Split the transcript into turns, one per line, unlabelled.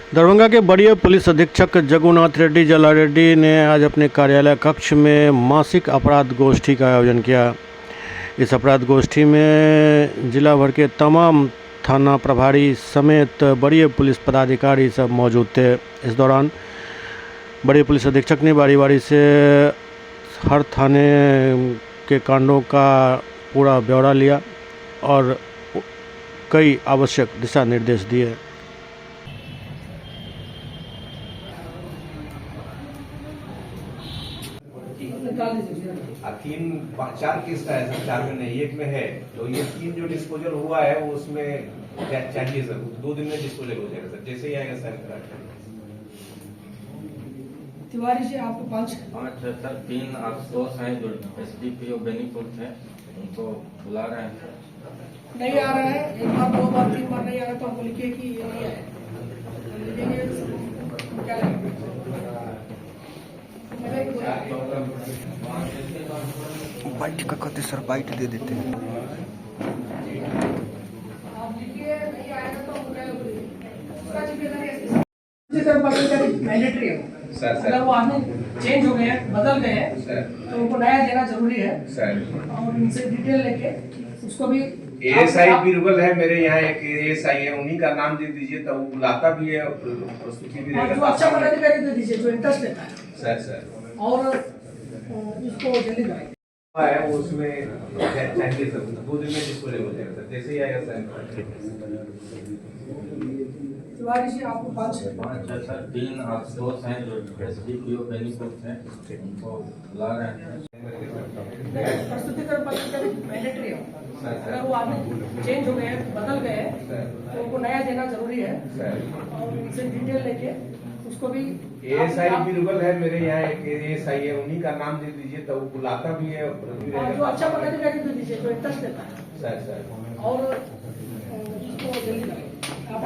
दरभंगा के वरीय पुलिस अधीक्षक जगुनाथ रेड्डी जला रेड्डी ने आज अपने कार्यालय कक्ष में मासिक अपराध गोष्ठी का आयोजन किया। इस अपराध गोष्ठी में जिला भर के तमाम थाना प्रभारी समेत वरीय पुलिस पदाधिकारी सब मौजूद थे। इस दौरान वरीय पुलिस अधीक्षक ने बारी बारी से हर थाने के कांडों का पूरा ब्यौरा लिया और कई आवश्यक दिशा निर्देश दिए।
चार केस का है सर, 4 में नहीं, 1 में है। तो ये 3 जो डिस्पोजल हुआ है वो उसमें चाहिए सर, 2 दिन में डिस्पोजल हो जाएगा सर, जैसे ही आएगा सर।
तिवारी जी आपको 5
है सर। 3 अफसोस हैं जो एसडीपीओ बेनीपुर थे, उनको बुला रहे हैं सर।
नहीं आ रहा है, 1 बार 2 बार 3 बार नहीं आ रहा तो हमको लिखिए कि ये नहीं है। क्या लगेगा?
बाइट का कहते सर, बाइट दे देते हैं।
आप लिखिए, नहीं आएगा तो हमको क्या लगेगा? उसका जिम्मेदारी है मैंडेटरी है
सर।
अगर वो आदमी चेंज हो गए बदल गए तो उनको नया देना जरूरी है
सर।
और उनसे डिटेल लेके उसको भी
एएसआई बीरबल है मेरे यहाँ, एक एएसआई है, उन्हीं का नाम दे दीजिए तो वो बुलाता भी है, प्रस्तुति भी
जो अच्छा पदाधिकारी दे दीजिए जो इंटरेस्ट लेता है
सर।
और उसको जल्दी कराइए।
है वो उसमें चाहिए सर, 2 दिन में डिस्पोजल हो जाएगा सर, जैसे ही आएगा सर।
तिवारी जी आपको 5
है सर। 3 अफसोस हैं जो एसडीपीओ बेनीपुर थे, उनको बुला रहे हैं।
प्रस्तुतिकरण पदाधिकारी मैंडेटरी है अगर वो आदमी चेंज हो गए बदल गए तो उनको नया देना जरूरी है और उनसे डिटेल लेके उसको भी
एएसआई बीरबल है मेरे यहाँ, एक एएसआई है, उन्हीं का नाम दे दीजिए तो वो बुलाता भी है,
जो अच्छा पदाधिकारी दे दीजिए जो इंटरेस्ट लेता है
सर।
और उसको जल्दी कराइए। आप